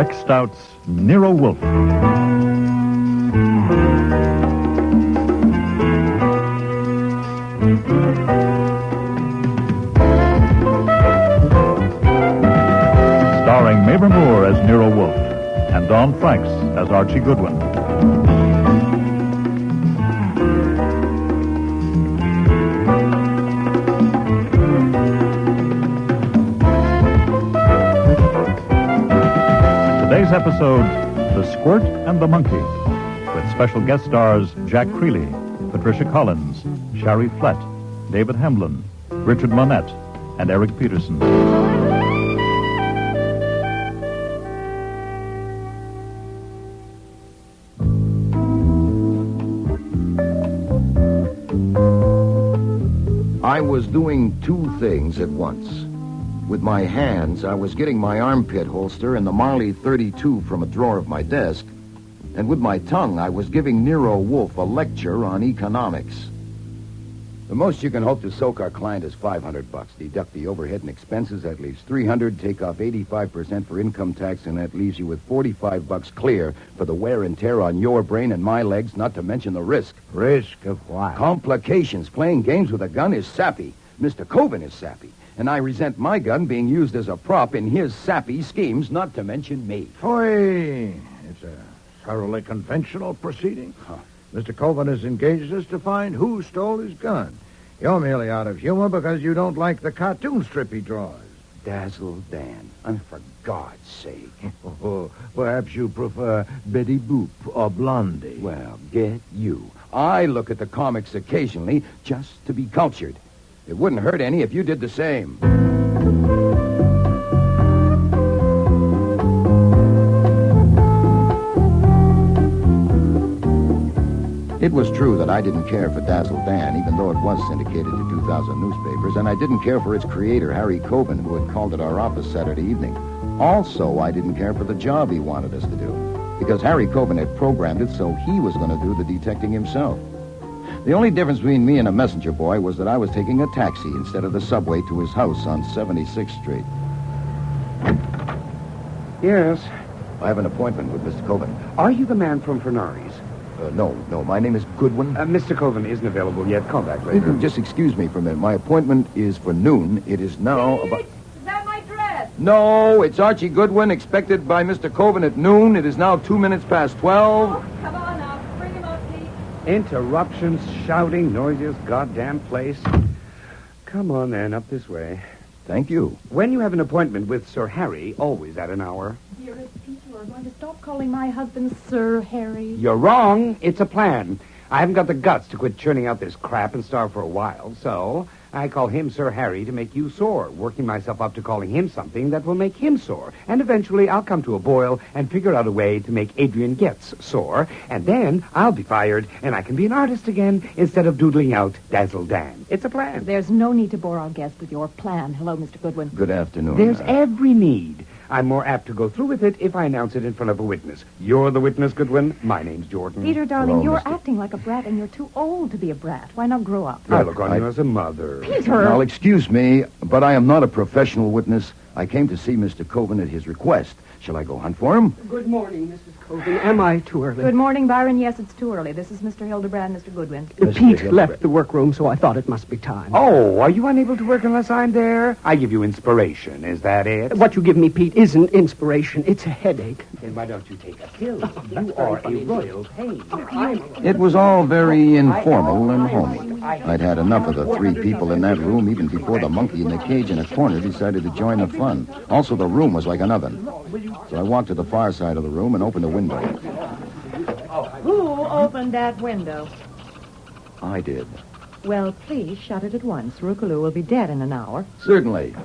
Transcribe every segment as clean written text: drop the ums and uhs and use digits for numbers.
Rex Stout's Nero Wolfe. Starring Mabel Moore as Nero Wolfe and Don Franks as Archie Goodwin. Today's episode, The Squirt and the Monkey, with special guest stars Jack Creeley, Patricia Collins, Shari Flett, David Hemlin, Richard Monette, and Eric Peterson. I was doing two things at once. With my hands, I was getting my armpit holster and the Marley 32 from a drawer of my desk, and with my tongue, I was giving Nero Wolfe a lecture on economics. The most you can hope to soak our client is $500. Deduct the overhead and expenses, that leaves $300. Take off 85% for income tax, and that leaves you with $45 clear for the wear and tear on your brain and my legs, not to mention the risk. Risk of what? Complications. Playing games with a gun is sappy. Mr. Koven is sappy. And I resent my gun being used as a prop in his sappy schemes, not to mention me. Boy, it's a thoroughly conventional proceeding. Mr. Koven has engaged us to find who stole his gun. You're merely out of humor because you don't like the cartoon strip he draws. Dazzle Dan. And for God's sake. Perhaps you prefer Betty Boop or Blondie. Well, get you. I look at the comics occasionally just to be cultured. It wouldn't hurt any if you did the same. It was true that I didn't care for Dazzle Dan, even though it was syndicated to 2,000 newspapers, and I didn't care for its creator, Harry Koven, who had called at our office Saturday evening. Also, I didn't care for the job he wanted us to do, because Harry Koven had programmed it so he was going to do the detecting himself. The only difference between me and a messenger boy was that I was taking a taxi instead of the subway to his house on 76th Street. Yes. I have an appointment with Mr. Koven. Are you the man from Fernari's? No. My name is Goodwin. Mr. Koven isn't available yet. Call back later. Just excuse me for a minute. My appointment is for noon. It is now about... Is that my dress? No, it's Archie Goodwin, expected by Mr. Koven at noon. It is now 2 minutes past 12. Oh, come on now. Bring him up, Pete. Interruptions, shouting, noisiest goddamn place. Come on, then, up this way. Thank you. When you have an appointment with Sir Harry, always at an hour. Dearest Pete, you are going to stop calling my husband Sir Harry. You're wrong. It's a plan. I haven't got the guts to quit churning out this crap and starve for a while, so I call him Sir Harry to make you sore, working myself up to calling him something that will make him sore. And eventually I'll come to a boil and figure out a way to make Adrian Getz sore, and then I'll be fired, and I can be an artist again instead of doodling out Dazzle Dan. It's a plan. There's no need to bore our guest with your plan. Hello, Mr. Goodwin. Good afternoon. There's every need. I'm more apt to go through with it if I announce it in front of a witness. You're the witness, Goodwin. My name's Jordan. Peter, darling, Hello, you're Mr. acting like a brat, and you're too old to be a brat. Why not grow up? I look on you as a mother. Peter! Now, excuse me, but I am not a professional witness. I came to see Mr. Koven at his request. Shall I go hunt for him? Good morning, Mrs. Koven. Am I too early? Good morning, Byron. Yes, it's too early. This is Mr. Hildebrand, Mr. Goodwin. Mr. Pete Hildebrand. left the workroom, so I thought it must be time. Oh, are you unable to work unless I'm there? I give you inspiration. Is that it? What you give me, Pete, isn't inspiration. It's a headache. Then why don't you take a pill? You are a royal pain. It was all very informal and homey. I'd had enough of the three people in that room even before the monkey in the cage in a corner decided to join the fun. Also, the room was like an oven. So I walked to the far side of the room and opened the window. Who opened that window? I did. Well, please shut it at once. Rookaloo will be dead in an hour. Certainly.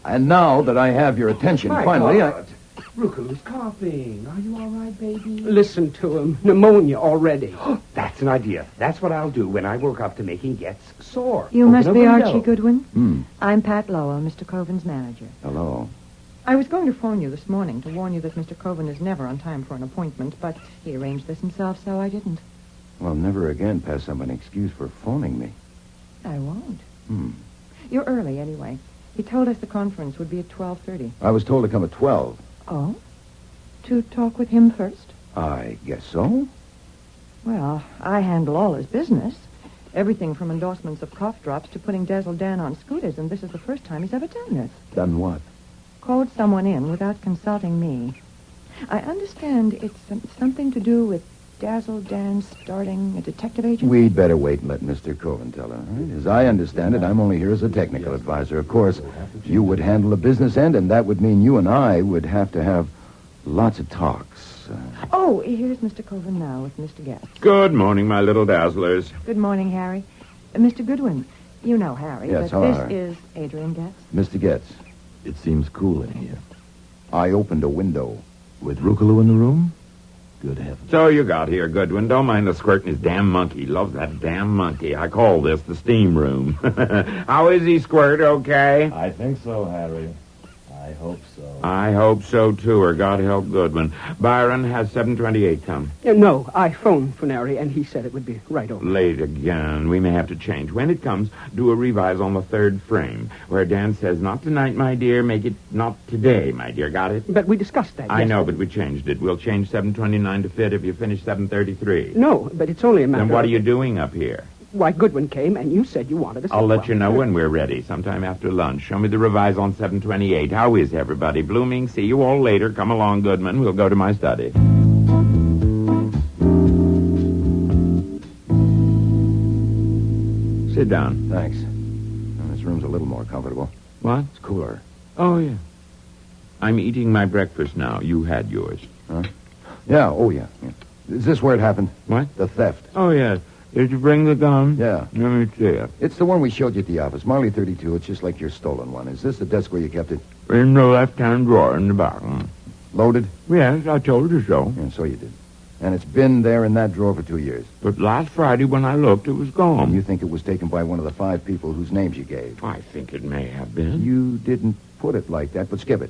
And now that I have your attention, finally, Rookaloo's coughing. Are you all right, baby? Listen to him. Pneumonia already. That's an idea. That's what I'll do when I work up to making Getz sore. You Open must a be window. Archie Goodwin. Hmm. I'm Pat Lowell, Mr. Koven's manager. Hello. I was going to phone you this morning to warn you that Mr. Koven is never on time for an appointment, but he arranged this himself, so I didn't. Well, never again pass up an excuse for phoning me. I won't. Hmm. You're early, anyway. He told us the conference would be at 12:30. I was told to come at 12. Oh? To talk with him first? I guess so. Well, I handle all his business. Everything from endorsements of cough drops to putting Dazzle Dan on scooters, and this is the first time he's ever done this. Done what? Called someone in without consulting me. I understand it's something to do with Dazzle Dan starting a detective agency. We'd better wait and let Mr. Koven tell her. Right? As I understand it, I'm only here as a technical advisor. Of course, you would handle the business end, and that would mean you and I would have to have lots of talks. Oh, here's Mr. Koven now with Mr. Getz. Good morning, my little dazzlers. Good morning, Harry. Mr. Goodwin, you know Harry, Yes, but hello, this Harry. is Adrian Getz. Mr. Getz, It seems cool in here. I opened a window. With Rukalu in the room? Good heavens. So you got here, Goodwin. Don't mind the Squirt and his damn monkey. Loves that damn monkey. I call this the steam room. How is he, Squirt? Okay? I think so, Harry. I hope so. I hope so, too, or God help Goodwin. Byron has 7:28 come. No, I phoned Funari, and he said it would be right over. Late again. We may have to change. When it comes, do a revise on the third frame, where Dan says, not tonight, my dear. Make it not today, my dear. Got it? But we discussed that I know, yesterday. but we changed it. We'll change 7:29 to fit if you finish 7:33. No, but it's only a matter Then what are of... you doing up here? Why, Goodwin came, and you said you wanted us... I'll let you know when we're ready, sometime after lunch. Show me the revise on 7:28. How is everybody? Blooming, see you all later. Come along, Goodman. We'll go to my study. Sit down. Thanks. Well, this room's a little more comfortable. What? It's cooler. Oh, yeah. I'm eating my breakfast now. You had yours. Yeah, oh, yeah. Is this where it happened? What? The theft. Oh, yeah. Did you bring the gun? Yeah. Let me see it. It's the one we showed you at the office. Marley 32. It's just like your stolen one. Is this the desk where you kept it? In the left-hand drawer in the back. Loaded? Yes, I told you so. Yeah, so you did. And it's been there in that drawer for 2 years. But last Friday when I looked, it was gone. And you think it was taken by one of the 5 people whose names you gave? I think it may have been. You didn't put it like that, but skip it.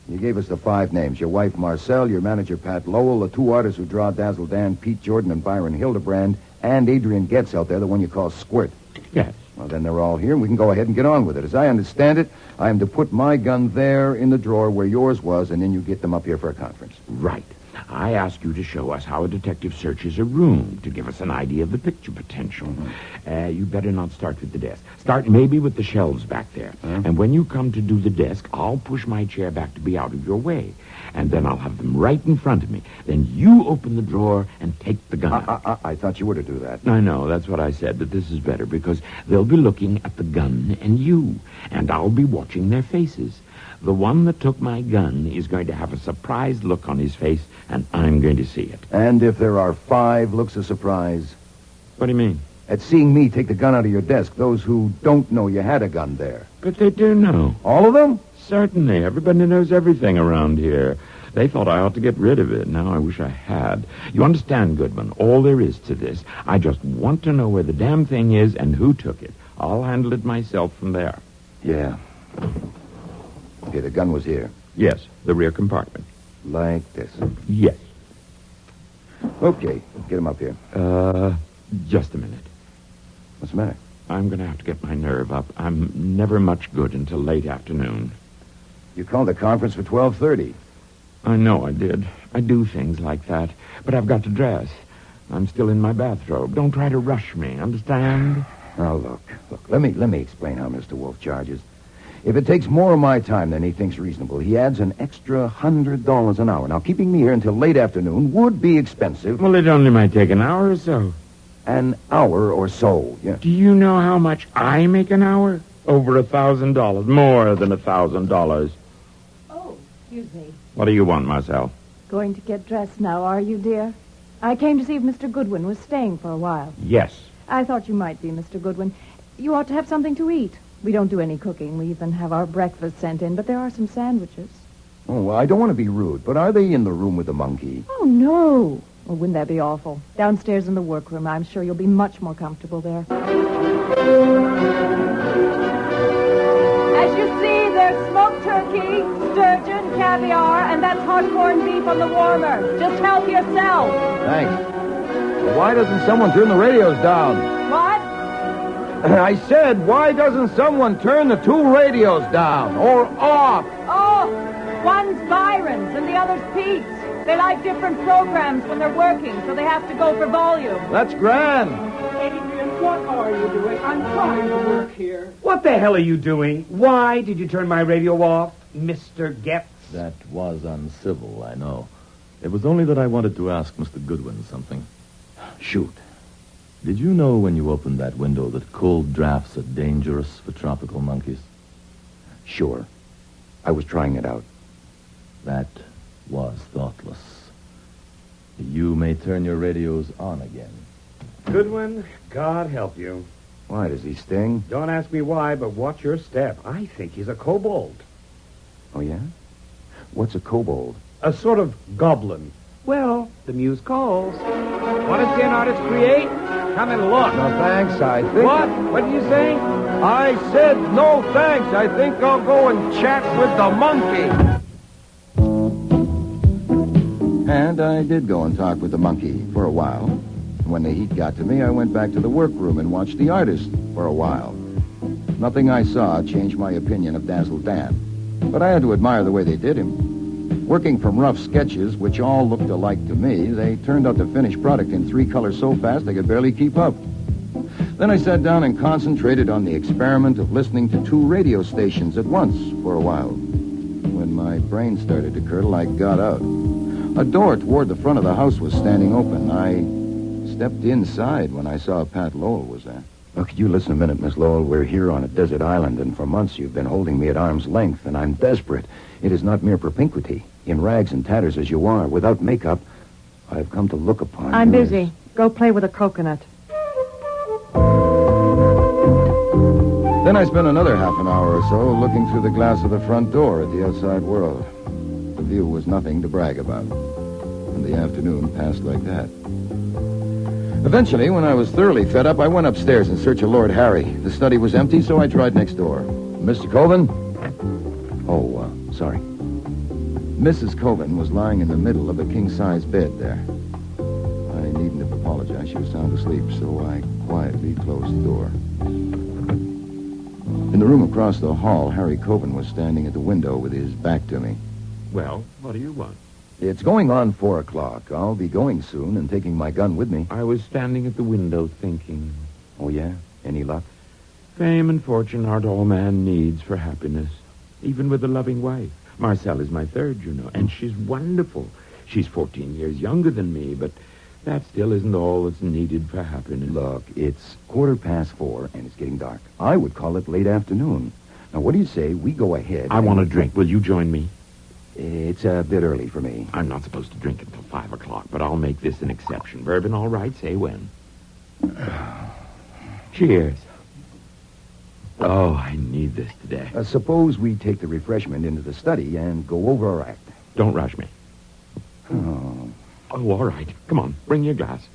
You gave us the 5 names. Your wife, Marcel, your manager, Pat Lowell, the 2 artists who draw Dazzle Dan, Pete Jordan, and Byron Hildebrand, and Adrian Getz out there, the one you call Squirt. Yes. Well, then they're all here, and we can go ahead and get on with it. As I understand it, I am to put my gun there in the drawer where yours was, and then you get them up here for a conference. Right. I ask you to show us how a detective searches a room to give us an idea of the picture potential. You better not start with the desk. Start maybe with the shelves back there. And when you come to do the desk, I'll push my chair back to be out of your way. And then I'll have them right in front of me. Then you open the drawer and take the gun out. I thought you were to do that. I know, that's what I said, but this is better because they'll be looking at the gun and you, and I'll be watching their faces. The one that took my gun is going to have a surprised look on his face, and I'm going to see it. And if there are 5 looks of surprise What do you mean? at seeing me take the gun out of your desk, those who don't know you had a gun there. But they do know. All of them? Certainly. Everybody knows everything around here. They thought I ought to get rid of it. Now I wish I had. You understand, Goodman, all there is to this. I just want to know where the damn thing is and who took it. I'll handle it myself from there. Yeah. Okay, the gun was here. Yes, the rear compartment. Like this. Yes. Okay, get him up here. Just a minute. What's the matter? I'm going to have to get my nerve up. I'm never much good until late afternoon. You called the conference for 12:30. I know I did. I do things like that. But I've got to dress. I'm still in my bathrobe. Don't try to rush me, understand? Now, look. Let me explain how Mr. Wolfe charges. If it takes more of my time than he thinks reasonable, he adds an extra $100 an hour. Now, keeping me here until late afternoon would be expensive. Well, it only might take an hour or so. An hour or so, yeah. Do you know how much I make an hour? Over $1,000. More than $1,000. Oh, excuse me. What do you want, Marcel? Going to get dressed now, are you, dear? I came to see if Mr. Goodwin was staying for a while. Yes. I thought you might be, Mr. Goodwin. You ought to have something to eat. We don't do any cooking. We even have our breakfast sent in, but there are some sandwiches. Oh, well, I don't want to be rude, but are they in the room with the monkey? Oh, no. Well, wouldn't that be awful? Downstairs in the workroom. I'm sure you'll be much more comfortable there. As you see, there's smoked turkey, sturgeon, caviar, and that's hot corned beef on the warmer. Just help yourself. Thanks. Why doesn't someone turn the radios down? What? I said, why doesn't someone turn the 2 radios down or off? Oh, One's Byron's and the other's Pete's. They like different programs when they're working, so they have to go for volume. That's grand. Adrian, what are you doing? I'm trying to work here. What the hell are you doing? Why did you turn my radio off, Mr. Getz? That was uncivil, I know. It was only that I wanted to ask Mr. Goodwin something. Shoot. Did you know when you opened that window that cold drafts are dangerous for tropical monkeys? Sure. I was trying it out. That was thoughtless. You may turn your radios on again. Goodwin, God help you. Why, does he sting? Don't ask me why, but watch your step. I think he's a kobold. Oh, yeah? What's a kobold? A sort of goblin. Well, the muse calls. Want to see an artist create? Come and look. No, thanks, I think... What? What did you say? I said no thanks. I think I'll go and chat with the monkey. And I did go and talk with the monkey for a while. When the heat got to me, I went back to the workroom and watched the artist for a while. Nothing I saw changed my opinion of Dazzle Dan. But I had to admire the way they did him. Working from rough sketches, which all looked alike to me, they turned out the finished product in 3 colors so fast they could barely keep up. Then I sat down and concentrated on the experiment of listening to 2 radio stations at once for a while. When my brain started to curdle, I got out. A door toward the front of the house was standing open. I stepped inside when I saw Pat Lowell was there. Look, could you listen a minute, Miss Lowell? We're here on a desert island, and for months you've been holding me at arm's length, and I'm desperate. It is not mere propinquity. In rags and tatters as you are, without makeup, I've come to look upon I'm you busy. Go play with a coconut. Then I spent another half an hour or so looking through the glass of the front door at the outside world. The view was nothing to brag about. And the afternoon passed like that. Eventually, when I was thoroughly fed up, I went upstairs in search of Lord Harry. The study was empty, so I tried next door. Mr. Koven? Oh, sorry. Mrs. Koven was lying in the middle of a king-size bed there. I needn't have apologized. She was sound asleep, so I quietly closed the door. In the room across the hall, Harry Koven was standing at the window with his back to me. Well, what do you want? It's going on 4 o'clock. I'll be going soon and taking my gun with me. I was standing at the window thinking. Oh, yeah? Any luck? Fame and fortune aren't all man needs for happiness. Even with a loving wife. Marcelle is my third, you know, and she's wonderful. She's 14 years younger than me, but that still isn't all that's needed for happiness. Look, it's 4:15, and it's getting dark. I would call it late afternoon. Now, what do you say we go ahead? I want a drink. Will you join me? It's a bit early for me. I'm not supposed to drink until 5 o'clock, but I'll make this an exception. Bourbon, all right? Say when. Cheers. Oh, I need this today. Suppose we take the refreshment into the study and go over our act. Don't rush me. Oh. Oh, all right. Come on, bring your glass.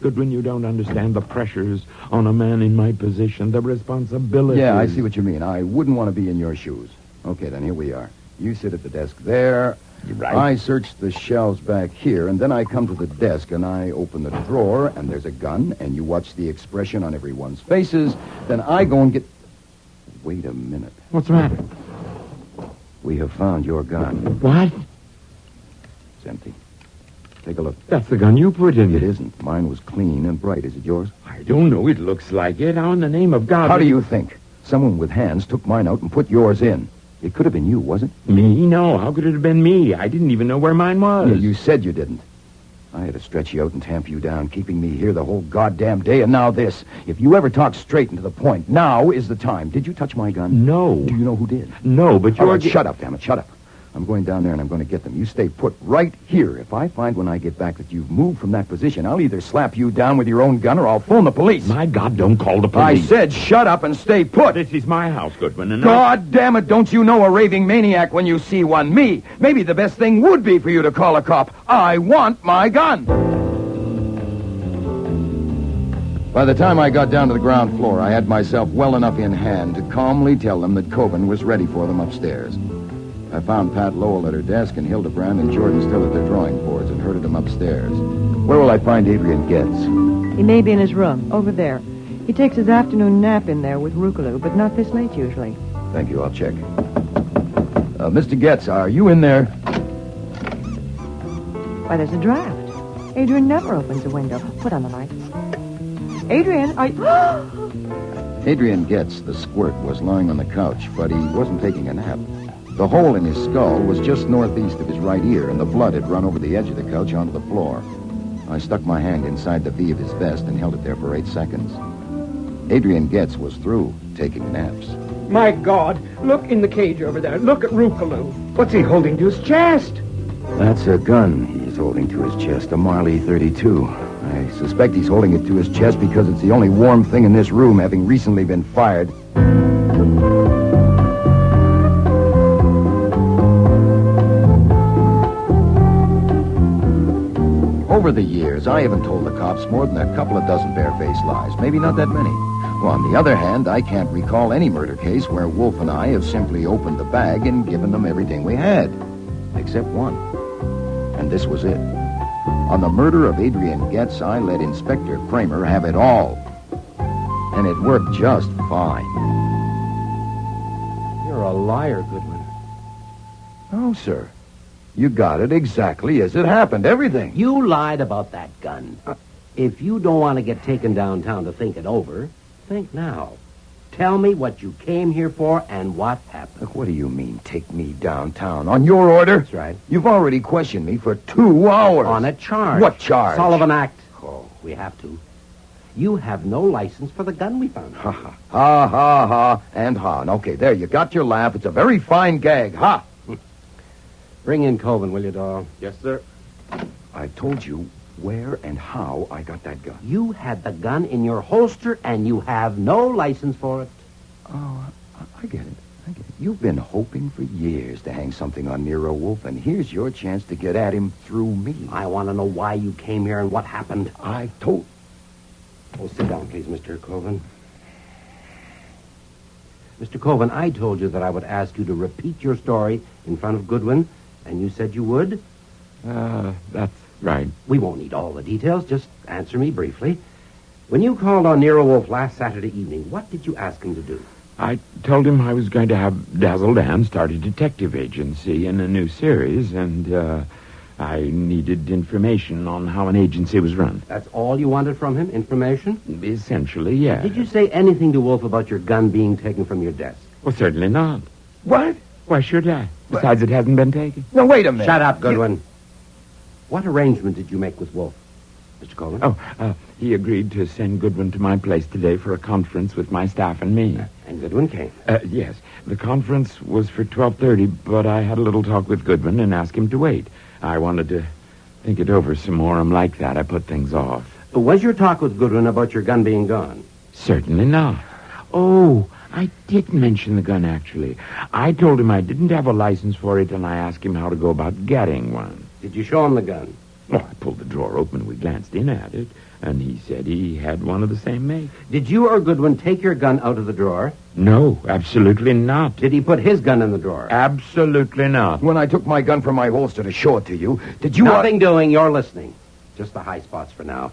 Goodwin, you don't understand the pressures on a man in my position, the responsibilities. Yeah, I see what you mean. I wouldn't want to be in your shoes. Okay, then, here we are. You sit at the desk there. You're right. I search the shelves back here, and then I come to the desk, and I open the drawer, and there's a gun, and you watch the expression on everyone's faces. Then I go and get... Wait a minute. What's the matter? We have found your gun. What? It's empty. Take a look. That's the gun you put in. It isn't. Mine was clean and bright. Is it yours? I don't know. It looks like it. How in the name of God... How do you think? Someone with hands took mine out and put yours in. It could have been you, wasn't it? Me? No. How could it have been me? I didn't even know where mine was. Yeah, you said you didn't. I had to stretch you out and tamp you down, keeping me here the whole goddamn day, and now this. If you ever talk straight and to the point, now is the time. Did you touch my gun? No. Do you know who did? No, but you're... All right, shut up, damn it, shut up. I'm going down there and I'm going to get them. You stay put right here. If I find when I get back that you've moved from that position, I'll either slap you down with your own gun or I'll phone the police. My God, don't call the I police. said shut up and stay put. This is my house, Goodwin, and God damn it, don't you know a raving maniac when you see one? Me. Maybe the best thing would be for you to call a cop. I want my gun. By the time I got down to the ground floor, I had myself well enough in hand to calmly tell them that Koven was ready for them upstairs. I found Pat Lowell at her desk and Hildebrand and Jordan still at their drawing boards and herded them upstairs. Where will I find Adrian Getz? He may be in his room, over there. He takes his afternoon nap in there with Rukalu, but not this late usually. Thank you, I'll check. Mr. Getz, are you in there? Why, there's a draft. Adrian never opens a window. Put on the lights. Adrian, Adrian Getz, the Squirt, was lying on the couch, but he wasn't taking a nap. The hole in his skull was just northeast of his right ear, and the blood had run over the edge of the couch onto the floor. I stuck my hand inside the V of his vest and held it there for 8 seconds. Adrian Getz was through taking naps. My God, look in the cage over there. Look at Rupaloo. What's he holding to his chest? That's a gun he's holding to his chest, a Marley 32. I suspect he's holding it to his chest because it's the only warm thing in this room, having recently been fired. Over the years, I haven't told the cops more than a couple of dozen barefaced lies. Maybe not that many. Well, on the other hand, I can't recall any murder case where Wolfe and I have simply opened the bag and given them everything we had. Except one. And this was it. On the murder of Adrian Getz, I let Inspector Kramer have it all. And it worked just fine. You're a liar, Goodwin. Oh, sir. You got it exactly as it happened. Everything. You lied about that gun. If you don't want to get taken downtown to think it over, think now. Tell me what you came here for and what happened. Look, what do you mean, take me downtown? On your order? That's right. You've already questioned me for 2 hours. On a charge. What charge? Sullivan Act. Oh, we have to. You have no license for the gun we found. Ha, ha, ha, ha, ha, and ha. Okay, there, you got your laugh. It's a very fine gag. Ha! Bring in Koven, will you, doll? Yes, sir. I told you where and how I got that gun. You had the gun in your holster, and you have no license for it. Oh, I get it. I get it. You've been hoping for years to hang something on Nero Wolfe, and here's your chance to get at him through me. I want to know why you came here and what happened. I told... Oh, sit down, please, Mr. Koven. Mr. Koven, I told you that I would ask you to repeat your story in front of Goodwin, and you said you would? That's right. We won't need all the details. Just answer me briefly. When you called on Nero Wolfe last Saturday evening, what did you ask him to do? I told him I was going to have Dazzle Dan start a detective agency in a new series, and I needed information on how an agency was run. That's all you wanted from him? Information? Essentially, yeah. Did you say anything to Wolfe about your gun being taken from your desk? Well, certainly not. What? Why should I? Besides, it hasn't been taken. No, wait a minute. Shut up, Goodwin. What arrangement did you make with Wolfe, Mr. Koven? Oh, he agreed to send Goodwin to my place today for a conference with my staff and me. And Goodwin came? Yes. The conference was for 12:30, but I had a little talk with Goodwin and asked him to wait. I wanted to think it over some more. I'm like that. I put things off. Was your talk with Goodwin about your gun being gone? Certainly not. Oh, I did mention the gun, actually. I told him I didn't have a license for it, and I asked him how to go about getting one. Did you show him the gun? Well, I pulled the drawer open and we glanced in at it, and he said he had one of the same make. Did you or Goodwin take your gun out of the drawer? No, absolutely not. Did he put his gun in the drawer? Absolutely not. When I took my gun from my holster to show it to you, did you... Nothing doing. You're listening. Just the high spots for now.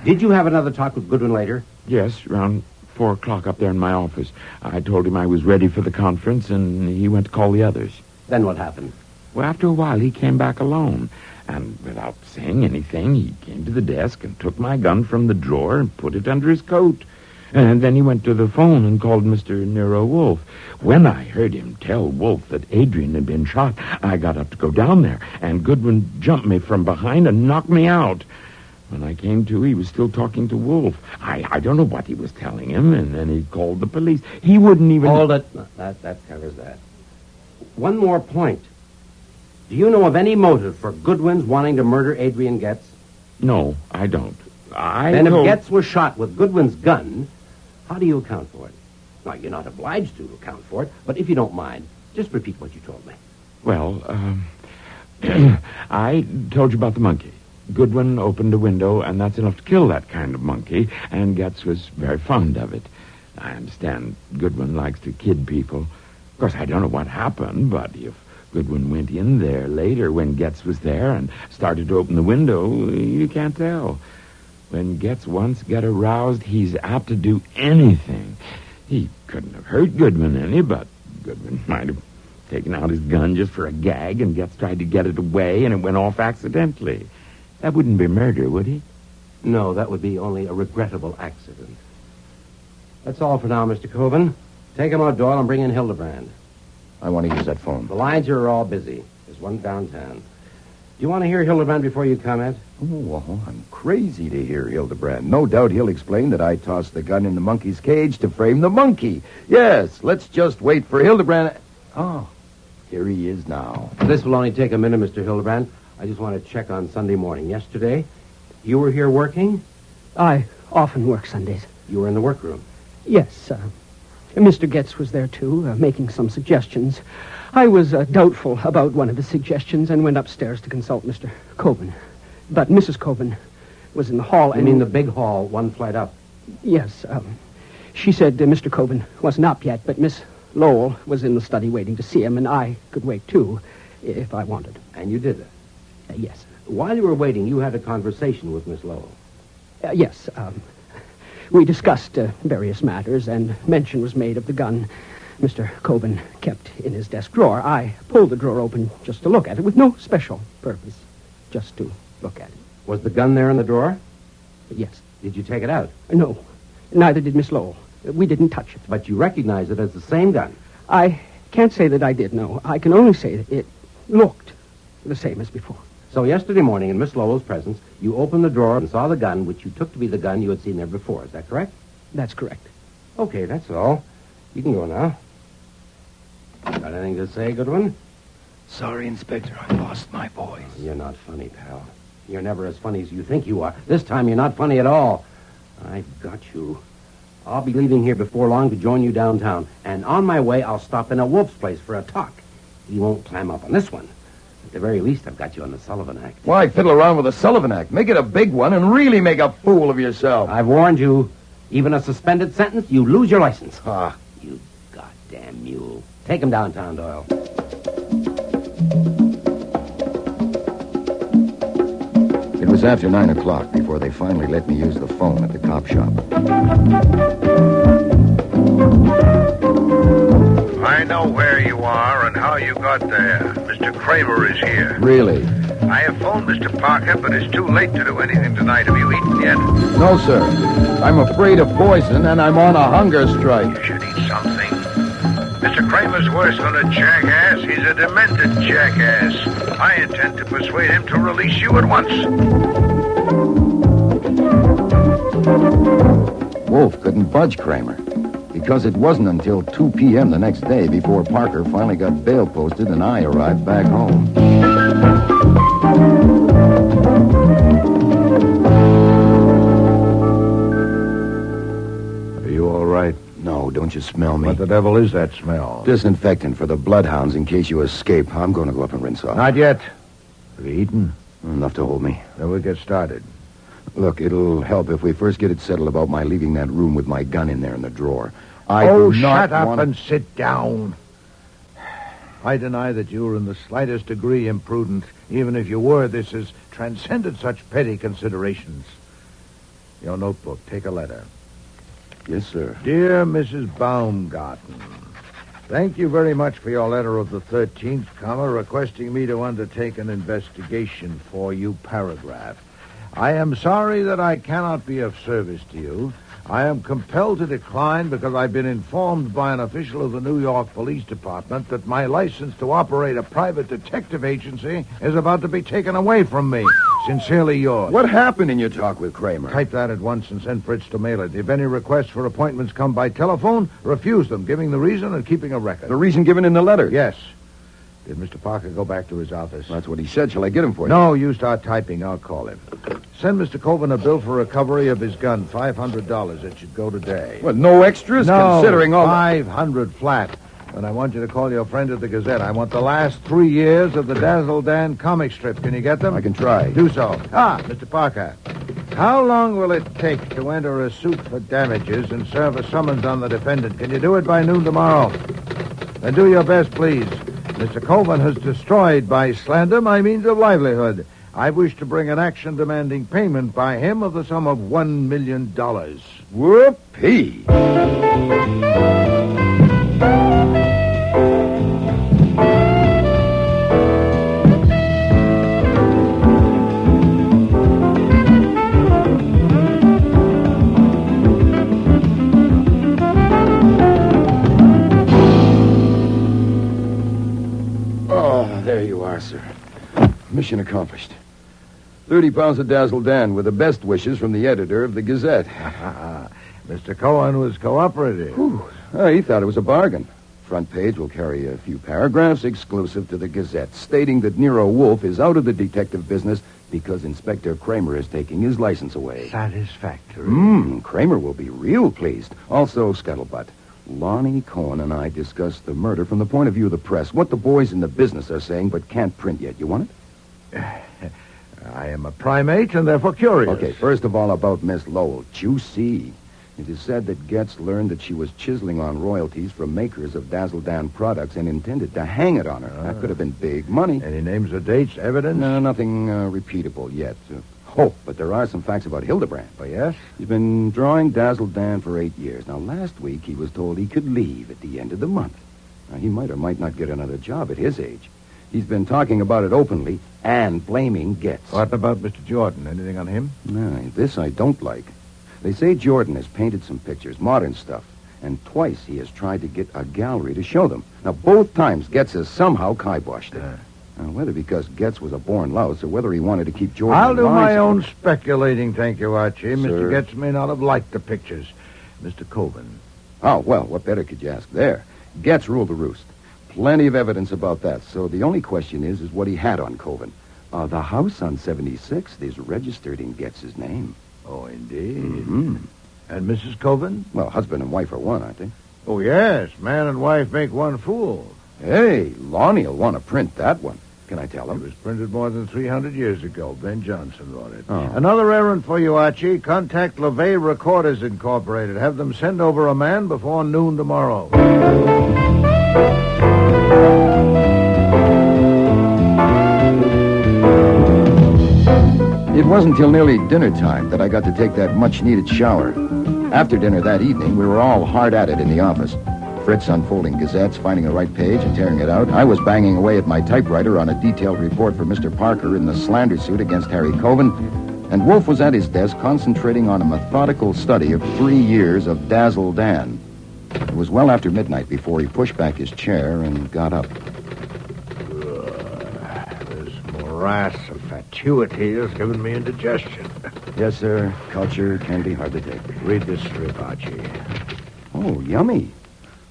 Did you have another talk with Goodwin later? Yes, around 4 o'clock up there in my office. I told him I was ready for the conference, and he went to call the others. Then what happened? Well, after a while, he came back alone. And without saying anything, he came to the desk and took my gun from the drawer and put it under his coat. And then he went to the phone and called Mr. Nero Wolfe. When I heard him tell Wolfe that Adrian had been shot, I got up to go down there, and Goodwin jumped me from behind and knocked me out. When I came to, he was still talking to Wolfe. I don't know what he was telling him, and then he called the police. He wouldn't even... Hold it. That covers that. One more point. Do you know of any motive for Goodwin's wanting to murder Adrian Getz? No, I don't. Then if Getz was shot with Goodwin's gun, how do you account for it? Now, you're not obliged to account for it, but if you don't mind, just repeat what you told me. Well, I told you about the monkey. Goodwin opened a window, and that's enough to kill that kind of monkey, and Getz was very fond of it. I understand Goodwin likes to kid people. Of course, I don't know what happened, but if Goodwin went in there later when Getz was there and started to open the window, you can't tell. When Getz once got aroused, he's apt to do anything. He couldn't have hurt Goodwin any, but Goodwin might have taking out his gun just for a gag, and Getz tried to get it away, and it went off accidentally. That wouldn't be murder, would he? No, that would be only a regrettable accident. That's all for now, Mr. Koven. Take him out, Doyle, and bring in Hildebrand. I want to use that phone. The lines here are all busy. There's one downtown. Do you want to hear Hildebrand before you comment? Oh, I'm crazy to hear Hildebrand. No doubt he'll explain that I tossed the gun in the monkey's cage to frame the monkey. Yes, let's just wait for Hildebrand. Oh, here he is now. This will only take a minute, Mr. Hildebrand. I just want to check on Sunday morning. Yesterday, you were here working? I often work Sundays. You were in the workroom? Yes, Mr. Getz was there, too, making some suggestions. I was doubtful about one of his suggestions and went upstairs to consult Mr. Koven. But Mrs. Koven was in the hall. You mean the big hall, one flight up? Yes. She said Mr. Koven wasn't up yet, but Miss Lowell was in the study waiting to see him, and I could wait, too, if I wanted. And you did that? Yes. While you were waiting, you had a conversation with Miss Lowell? Yes. We discussed various matters, and mention was made of the gun Mr. Koven kept in his desk drawer. I pulled the drawer open just to look at it, with no special purpose, just to look at it. Was the gun there in the drawer? Yes. Did you take it out? No. Neither did Miss Lowell. We didn't touch it. But you recognize it as the same gun? I can't say that I did, no. I can only say that it looked the same as before. So yesterday morning, in Miss Lowell's presence, you opened the drawer and saw the gun, which you took to be the gun you had seen there before. Is that correct? That's correct. Okay, that's all. You can go now. Got anything to say, Goodwin? Sorry, Inspector, I lost my voice. You're not funny, pal. You're never as funny as you think you are. This time you're not funny at all. I've got you. I'll be leaving here before long to join you downtown. And on my way, I'll stop in at Wolfe's place for a talk. He won't climb up on this one. At the very least, I've got you on the Sullivan Act. Why fiddle around with the Sullivan Act? Make it a big one and really make a fool of yourself. I've warned you. Even a suspended sentence, you lose your license. Ah. You goddamn mule. Take him downtown, Doyle. It was after 9 o'clock before they finally let me use the phone at the cop shop. I know where you are and how you got there. Mr. Kramer is here. Really? I have phoned Mr. Parker, but it's too late to do anything tonight. Have you eaten yet? No, sir. I'm afraid of poison, and I'm on a hunger strike. You should eat something. Mr. Kramer's worse than a jackass. He's a demented jackass. I intend to persuade him to release you at once. Wolfe couldn't budge Kramer, because it wasn't until 2 p.m. the next day before Parker finally got bail posted and I arrived back home. Are you all right? No, don't you smell me? What the devil is that smell? Disinfectant for the bloodhounds in case you escape. I'm going to go up and rinse off. Not yet. Have you eaten? Enough to hold me. Then we'll get started. Look, it'll help if we first get it settled about my leaving that room with my gun in there in the drawer. Shut up and sit down. I deny that you were in the slightest degree imprudent. Even if you were, this has transcended such petty considerations. Your notebook, take a letter. Yes, sir. Dear Mrs. Baumgarten, thank you very much for your letter of the 13th, requesting me to undertake an investigation for you, paragraph. I am sorry that I cannot be of service to you. I am compelled to decline because I've been informed by an official of the New York Police Department that my license to operate a private detective agency is about to be taken away from me. Sincerely yours. What happened in your talk with Kramer? Type that at once and send Fritz to mail it. If any requests for appointments come by telephone, refuse them, giving the reason and keeping a record. The reason given in the letter? Yes. Did Mr. Parker go back to his office? That's what he said. Shall I get him for you? No, you start typing. I'll call him. Send Mr. Koven a bill for recovery of his gun, $500. It should go today. What, no extras? No, considering all... $500 flat. And I want you to call your friend at the Gazette. I want the last 3 years of the Dazzle Dan comic strip. Can you get them? I can try. Do so. Mr. Parker. How long will it take to enter a suit for damages and serve a summons on the defendant? Can you do it by noon tomorrow? Then do your best, please. Mr. Koven has destroyed by slander my means of livelihood. I wish to bring an action demanding payment by him of the sum of $1 million. Whoopee! mission accomplished. 30 pounds of Dazzle Dan with the best wishes from the editor of the Gazette. Mr. Cohen was cooperative. Whew. He thought it was a bargain. Front page will carry a few paragraphs exclusive to the Gazette, stating that Nero Wolfe is out of the detective business because Inspector Kramer is taking his license away. Satisfactory. Kramer will be real pleased. Also, Scuttlebutt, Lonnie Cohen and I discussed the murder from the point of view of the press, what the boys in the business are saying but can't print yet. You want it? I am a primate and therefore curious. Okay, first of all about Miss Lowell. Juicy. It is said that Getz learned that she was chiseling on royalties from makers of Dazzle Dan products and intended to hang it on her. That could have been big money. Any names or dates, evidence? No, nothing repeatable yet. But there are some facts about Hildebrand. Oh, yes? He's been drawing Dazzle Dan for 8 years. Now, last week he was told he could leave at the end of the month. Now, he might or might not get another job at his age. He's been talking about it openly and blaming Getz. What about Mr. Jordan? Anything on him? No, this I don't like. They say Jordan has painted some pictures, modern stuff, and twice he has tried to get a gallery to show them. Now, both times Getz has somehow kiboshed it. Now, whether because Getz was a born louse or whether he wanted to keep Jordan I'll do alive, my own speculating, thank you, Archie. Sir. Mr. Getz may not have liked the pictures. Mr. Koven. Oh, well, what better could you ask there? Getz ruled the roost. Plenty of evidence about that, so the only question is what he had on Koven. The house on 76th is registered in Getz's name. Oh, indeed. Mm-hmm. And Mrs. Koven? Well, husband and wife are one, aren't they? Oh, yes. Man and wife make one fool. Hey, Lonnie will want to print that one. Can I tell It him? was printed more than 300 years ago. Ben Jonson wrote it. Oh. Another errand for you, Archie. Contact LeVay Recorders Incorporated. Have them send over a man before noon tomorrow. It wasn't till nearly dinner time that I got to take that much-needed shower. After dinner that evening, we were all hard at it in the office. Fritz unfolding gazettes, finding the right page and tearing it out. I was banging away at my typewriter on a detailed report for Mr. Parker in the slander suit against Harry Koven. And Wolfe was at his desk concentrating on a methodical study of 3 years of Dazzle Dan. It was well after midnight before he pushed back his chair and got up. This morass of fatuity has given me indigestion. Yes, sir. Culture can be hard to take. Read this strip, Archie. Oh, yummy.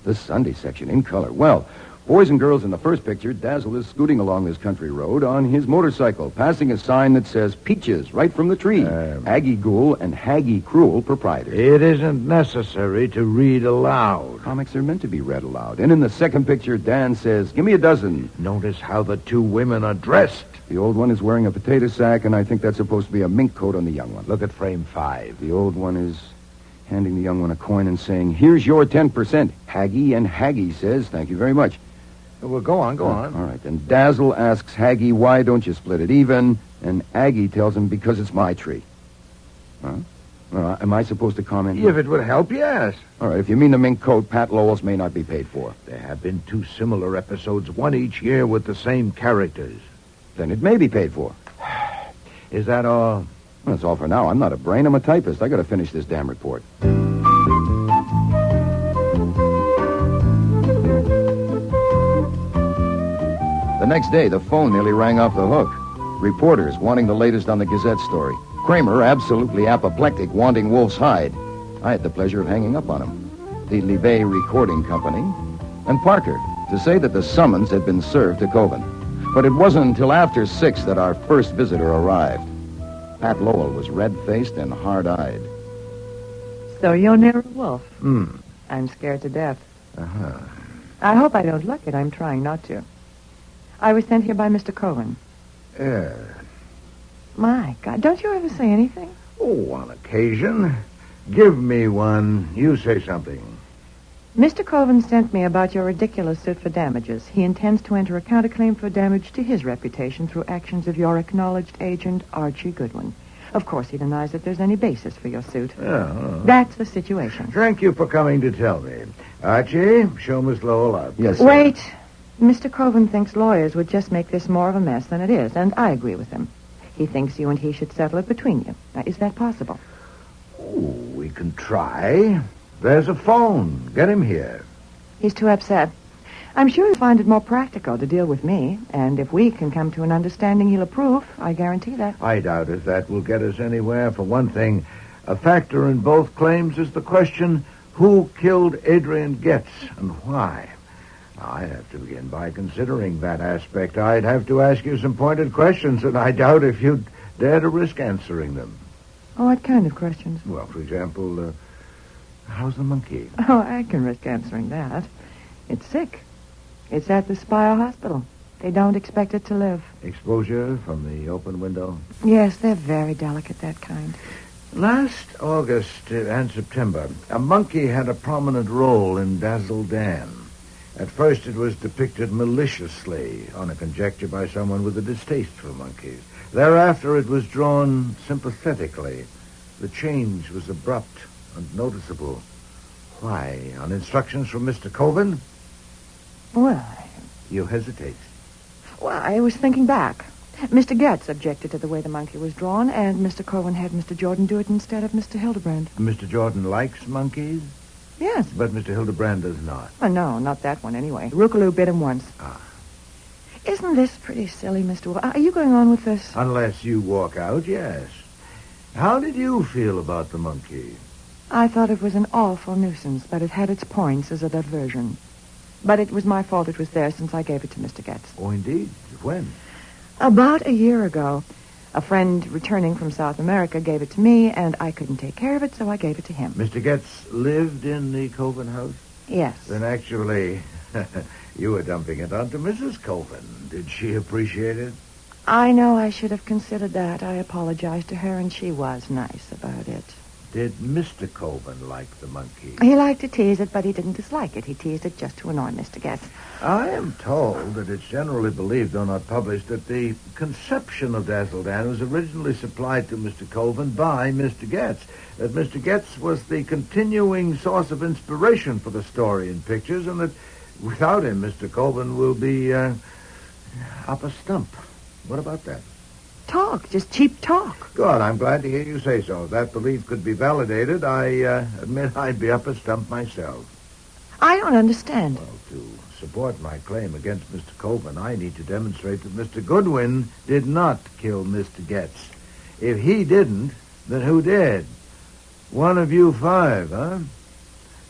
The Sunday section in color. Well, boys and girls in the first picture, Dazzle is scooting along this country road on his motorcycle, passing a sign that says Peaches right from the tree. Aggie Ghoul and Haggie Cruel proprietors. It isn't necessary to read aloud. Comics are meant to be read aloud. And in the second picture, Dan says, give me a dozen. Notice how the two women are dressed. The old one is wearing a potato sack, and I think that's supposed to be a mink coat on the young one. Look at frame 5. The old one is handing the young one a coin and saying, here's your 10%. Haggie, and Haggie says, thank you very much. Well, go on. All right. And Dazzle asks Haggie, why don't you split it even? And Aggie tells him, because it's my tree. Huh? Am I supposed to comment? If it would help, yes. All right, if you mean the mink coat, Pat Lowell's may not be paid for. There have been 2 similar episodes, one each year with the same characters. Then it may be paid for. Is that all? Well, that's all for now. I'm not a brain, I'm a typist. I gotta finish this damn report. The next day, the phone nearly rang off the hook. Reporters wanting the latest on the Gazette story. Kramer, absolutely apoplectic, wanting Wolfe's hide. I had the pleasure of hanging up on him. The LeVay Recording Company. And Parker, to say that the summons had been served to Koven. But it wasn't until after 6 that our first visitor arrived. Pat Lowell was red-faced and hard-eyed. So you're Nero Wolfe? I'm scared to death. I hope I don't look it. I'm trying not to. I was sent here by Mr. Koven. Yeah. My God, don't you ever say anything? Oh, on occasion. Give me one. You say something. Mr. Koven sent me about your ridiculous suit for damages. He intends to enter a counterclaim for damage to his reputation through actions of your acknowledged agent, Archie Goodwin. Of course, he denies that there's any basis for your suit. That's the situation. Thank you for coming to tell me. Archie, show Miss Lowell out. Yes, sir. Wait. Mr. Koven thinks lawyers would just make this more of a mess than it is, and I agree with him. He thinks you and he should settle it between you. Now, is that possible? Oh, we can try. There's a phone. Get him here. He's too upset. I'm sure he'll find it more practical to deal with me, and if we can come to an understanding, he'll approve. I guarantee that. I doubt if that will get us anywhere. For one thing, a factor in both claims is the question, who killed Adrian Getz and why? I'd have to begin by considering that aspect. I'd have to ask you some pointed questions, and I doubt if you'd dare to risk answering them. Oh, what kind of questions? Well, for example, how's the monkey? Oh, I can risk answering that. It's sick. It's at the Spire Hospital. They don't expect it to live. Exposure from the open window? Yes, they're very delicate, that kind. Last August and September, a monkey had a prominent role in Dazzle Dan. At first, it was depicted maliciously on a conjecture by someone with a distaste for monkeys. Thereafter, it was drawn sympathetically. The change was abrupt and noticeable. Why? On instructions from Mr. Koven? Well, You hesitate. I was thinking back. Mr. Getz objected to the way the monkey was drawn, and Mr. Koven had Mr. Jordan do it instead of Mr. Hildebrand. Mr. Jordan likes monkeys, Yes. but Mr. Hildebrand does not. No, not that one anyway. Rookaloo bit him once. Ah. Isn't this pretty silly, Mr. Wolfe? Are you going on with this? Unless you walk out, yes. How did you feel about the monkey? I thought it was an awful nuisance, but it had its points as a diversion. But it was my fault it was there since I gave it to Mr. Getz. Oh, indeed. When? About a year ago. A friend returning from South America gave it to me, and I couldn't take care of it, so I gave it to him. Mr. Getz lived in the Koven house? Yes. Then actually, you were dumping it onto Mrs. Koven. Did she appreciate it? I know I should have considered that. I apologized to her, and she was nice about it. Did Mr. Koven like the monkey? He liked to tease it, but he didn't dislike it. He teased it just to annoy Mr. Getz. I am told that it's generally believed, though not published, that the conception of Dazzle Dan was originally supplied to Mr. Koven by Mr. Getz. That Mr. Getz was the continuing source of inspiration for the story and pictures, and that without him, Mr. Koven will be up a stump. What about that? Talk, just cheap talk. Good, I'm glad to hear you say so. If that belief could be validated, I admit I'd be up a stump myself. I don't understand. Well, to support my claim against Mr. Koven, I need to demonstrate that Mr. Goodwin did not kill Mr. Getz. If he didn't, then who did? One of you five, huh?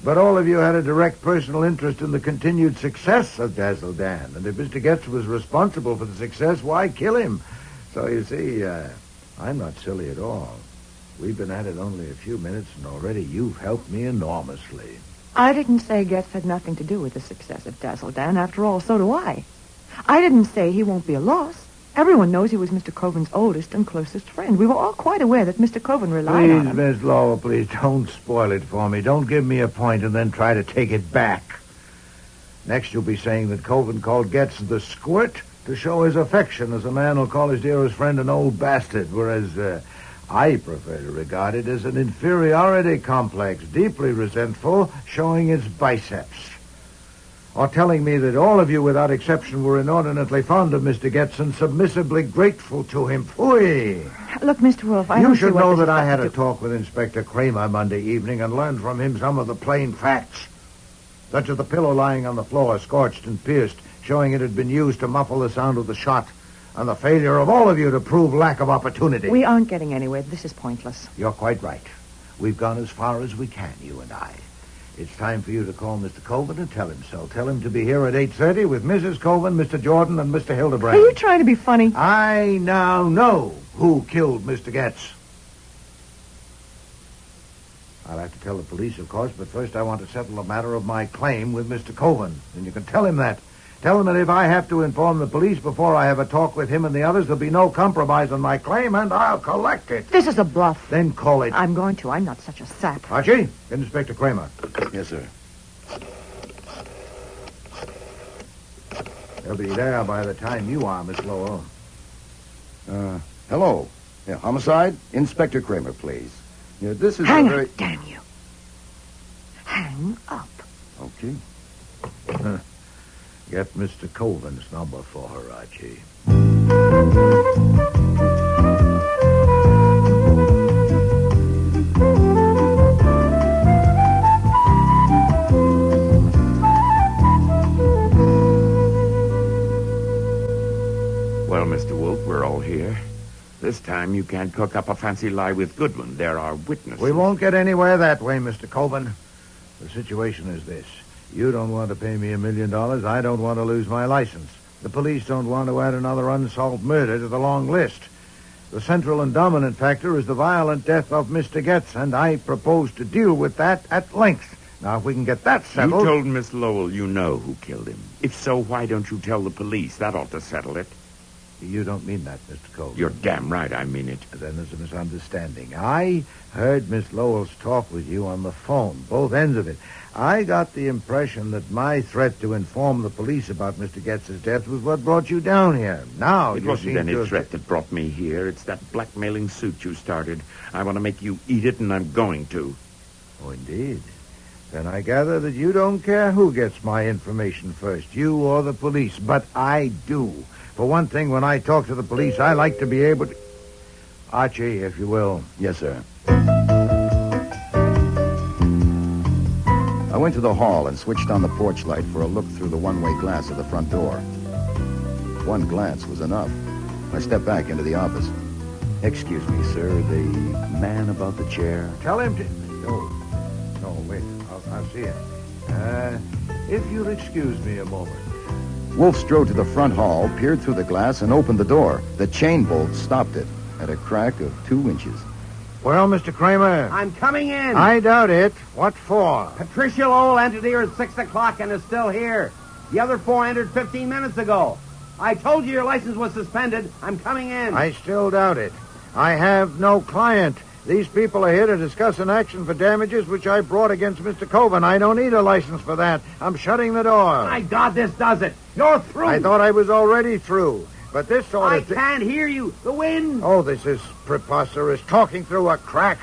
But all of you had a direct personal interest in the continued success of Dazzle Dan. And if Mr. Getz was responsible for the success, why kill him? So you see, I'm not silly at all. We've been at it only a few minutes, and already you've helped me enormously. I didn't say Getz had nothing to do with the success of Dazzle Dan. After all, so do I. I didn't say he won't be a loss. Everyone knows he was Mr. Coven's oldest and closest friend. We were all quite aware that Mr. Koven relied on him. Please, Miss Lowell, please, don't spoil it for me. Don't give me a point and then try to take it back. Next, you'll be saying that Koven called Getz the Squirt to show his affection, as a man will call his dearest friend an old bastard, whereas I prefer to regard it as an inferiority complex, deeply resentful, showing its biceps. Or telling me that all of you, without exception, were inordinately fond of Mr. Getz and submissively grateful to him. Phooey! Look, Mr. Wolfe, You should know that I had a talk with Inspector Kramer Monday evening and learned from him some of the plain facts, such as the pillow lying on the floor, scorched and pierced, showing it had been used to muffle the sound of the shot, and the failure of all of you to prove lack of opportunity. We aren't getting anywhere. This is pointless. You're quite right. We've gone as far as we can, you and I. It's time for you to call Mr. Koven and tell him so. Tell him to be here at 8:30 with Mrs. Koven, Mr. Jordan, and Mr. Hildebrand. Are you trying to be funny? I now know who killed Mr. Getz. I'll have to tell the police, of course, but first I want to settle the matter of my claim with Mr. Koven. And you can tell him that. Tell him that if I have to inform the police before I have a talk with him and the others, there'll be no compromise on my claim, and I'll collect it. This is a bluff. Then call it. I'm going to. I'm not such a sap. Archie, Inspector Kramer. Yes, sir. They'll be there by the time you are, Miss Lowell. Hello. Yeah, homicide? Inspector Kramer, please. Yeah, this is Hang a very... up, damn you. Hang up. Okay. Get Mr. Koven's number for her, Archie. this time you can't cook up a fancy lie with Goodwin. There are witnesses. We won't get anywhere that way, Mr. Koven. The situation is this. You don't want to pay me $1 million. I don't want to lose my license. The police don't want to add another unsolved murder to the long list. The central and dominant factor is the violent death of Mr. Getz, and I propose to deal with that at length. Now, if we can get that settled... You told Miss Lowell you know who killed him. If so, why don't you tell the police? That ought to settle it. You don't mean that, Mr. Cole. You're damn right I mean it. Then there's a misunderstanding. I heard Miss Lowell's talk with you on the phone, both ends of it. I got the impression that my threat to inform the police about Mr. Getz's death was what brought you down here. Now, it wasn't any threat that brought me here. It's that blackmailing suit you started. I want to make you eat it, and I'm going to. Oh, indeed. Then I gather that you don't care who gets my information first, you or the police. But I do. For one thing, when I talk to the police, I like to be able to... Archie, if you will. Yes, sir. I went to the hall and switched on the porch light for a look through the one-way glass of the front door. One glance was enough. I stepped back into the office. Excuse me, sir, the man about the chair. Tell him to... No, wait. I'll see him. If you'll excuse me a moment. Wolfe strode to the front hall, peered through the glass, and opened the door. The chain bolt stopped it at a crack of 2 inches. Well, Mr. Kramer. I'm coming in. I doubt it. What for? Patricia Lowell entered here at 6 o'clock and is still here. The other 4 entered 15 minutes ago. I told you your license was suspended. I'm coming in. I still doubt it. I have no client. These people are here to discuss an action for damages which I brought against Mr. Koven. I don't need a license for that. I'm shutting the door. My God, this does it. You're through. I thought I was already through. But this sort of I can't hear you. The wind. Oh, this is preposterous. Talking through a crack.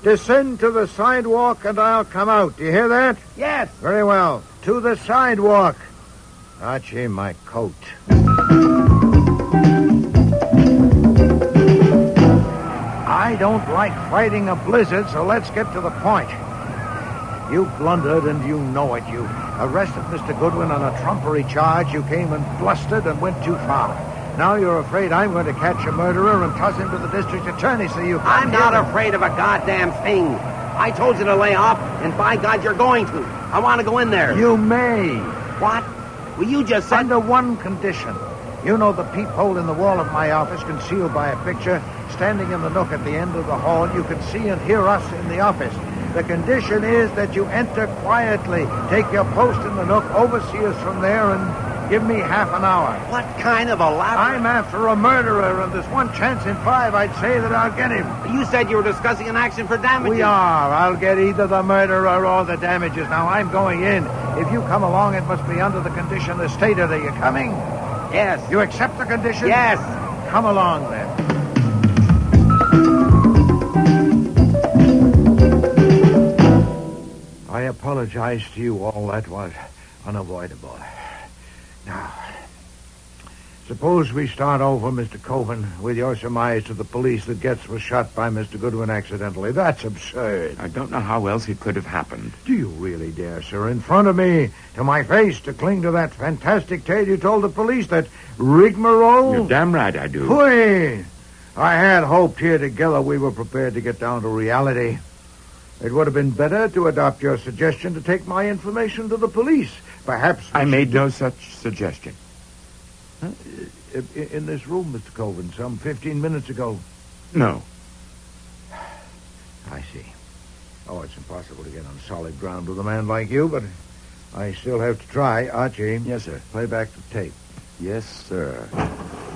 Descend to the sidewalk and I'll come out. Do you hear that? Yes. Very well. To the sidewalk. Archie, my coat. I don't like fighting a blizzard, so let's get to the point. You blundered, and you know it. You arrested Mr. Goodwin on a trumpery charge. You came and blustered and went too far. Now you're afraid I'm going to catch a murderer and toss him to the district attorney, so you... I'm not afraid of a goddamn thing. I told you to lay off, and by God, you're going to. I want to go in there. You may. What? Well, you just said... Under one condition. You know the peephole in the wall of my office concealed by a picture? Standing in the nook at the end of the hall, you can see and hear us in the office. The condition is that you enter quietly, take your post in the nook, oversee us from there, and give me half an hour. What kind of elaborate... I'm after a murderer, and there's one chance in 5 I'd say that I'll get him. You said you were discussing an action for damages. We are. I'll get either the murderer or the damages. Now, I'm going in. If you come along, it must be under the condition the stated. Are you coming? Yes. You accept the condition? Yes. Come along, then. I apologize to you all. That was unavoidable. Now, suppose we start over, Mr. Koven, with your surmise to the police that Getz was shot by Mr. Goodwin accidentally. That's absurd. I don't know how else it could have happened. Do you really dare, sir, in front of me, to my face, to cling to that fantastic tale you told the police, that rigmarole? You're damn right I do. Pooey! I had hoped here together we were prepared to get down to reality. It would have been better to adopt your suggestion to take my information to the police. Perhaps... I made no such suggestion. In this room, Mr. Koven, some 15 minutes ago. No. I see. Oh, it's impossible to get on solid ground with a man like you, but I still have to try. Archie. Yes, sir. Play back the tape. Yes, sir.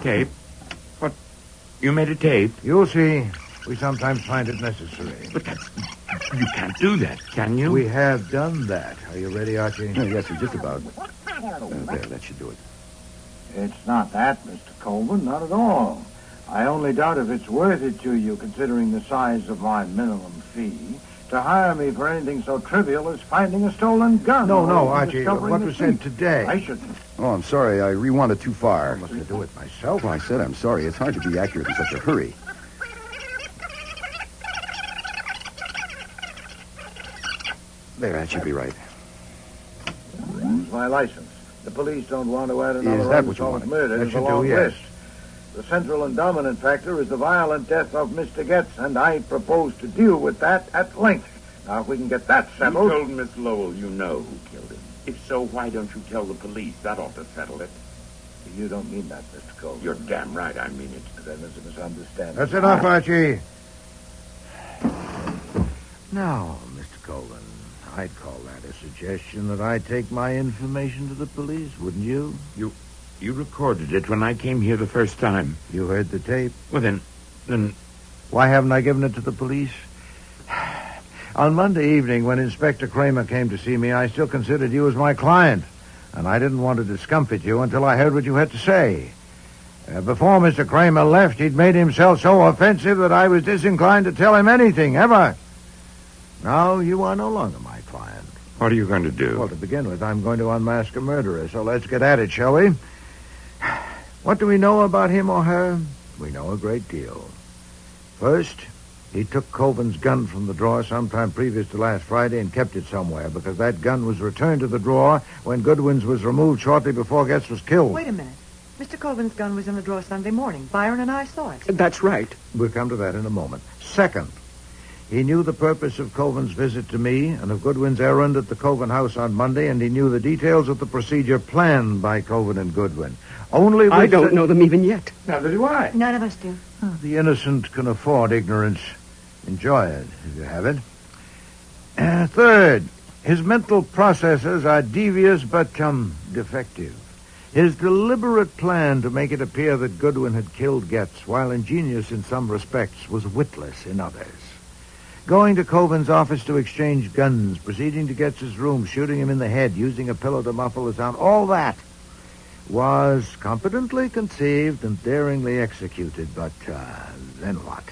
Tape? What? You made a tape? You'll see. We sometimes find it necessary. But that's... You can't do that, can you? We have done that. Are you ready, Archie? Yes, sir, just about. There, that should do it. It's not that, Mr. Koven, not at all. I only doubt if it's worth it to you, considering the size of my minimum fee, to hire me for anything so trivial as finding a stolen gun. No, Archie, what was said today? I shouldn't. Oh, I'm sorry. I rewound it too far. Must I do it myself? Well, I said I'm sorry. It's hard to be accurate in such a hurry. There, that should be right. It's my license. The police don't want to add another Is that what you unsolved wanted? murder That to should the long do, yes. list. The central and dominant factor is the violent death of Mr. Getz, and I propose to deal with that at length. Now, if we can get that settled... You told Miss Lowell you know who killed him. If so, why don't you tell the police? That ought to settle it. You don't mean that, Mr. Koven. You're damn right I mean it. Then there's a misunderstanding. That's enough, Archie. Now, Mr. Koven, I'd call that a suggestion that I take my information to the police, wouldn't you? You recorded it when I came here the first time. You heard the tape? Well, then... Why haven't I given it to the police? On Monday evening, when Inspector Kramer came to see me, I still considered you as my client, and I didn't want to discomfort you until I heard what you had to say. Before Mr. Kramer left, he'd made himself so offensive that I was disinclined to tell him anything, ever. Now, you are no longer my client. What are you going to do? Well, to begin with, I'm going to unmask a murderer, so let's get at it, shall we? What do we know about him or her? We know a great deal. First, he took Koven's gun from the drawer sometime previous to last Friday and kept it somewhere, because that gun was returned to the drawer when Goodwin's was removed shortly before Getz was killed. Wait a minute. Mr. Koven's gun was in the drawer Sunday morning. Byron and I saw it. That's right. We'll come to that in a moment. Second, he knew the purpose of Koven's visit to me and of Goodwin's errand at the Koven house on Monday, and he knew the details of the procedure planned by Koven and Goodwin. I don't know them even yet. Neither do I. None of us do. The innocent can afford ignorance. Enjoy it, if you have it. Third, his mental processes are devious but defective. His deliberate plan to make it appear that Goodwin had killed Getz, while ingenious in some respects, was witless in others. Going to Koven's office to exchange guns, proceeding to Getz's room, shooting him in the head, using a pillow to muffle the sound, all that was competently conceived and daringly executed, but then what?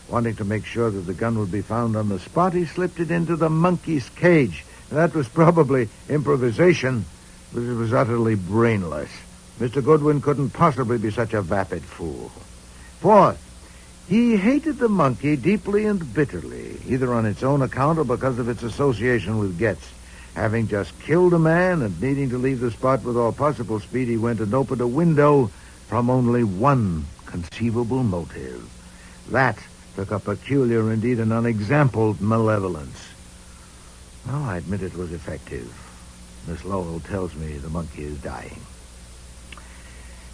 Wanting to make sure that the gun would be found on the spot, he slipped it into the monkey's cage. That was probably improvisation, but it was utterly brainless. Mr. Goodwin couldn't possibly be such a vapid fool. Fourth, he hated the monkey deeply and bitterly, either on its own account or because of its association with Getz. Having just killed a man and needing to leave the spot with all possible speed, he went and opened a window from only one conceivable motive. That took a peculiar, indeed an unexampled malevolence. Well, I admit it was effective. Miss Lowell tells me the monkey is dying.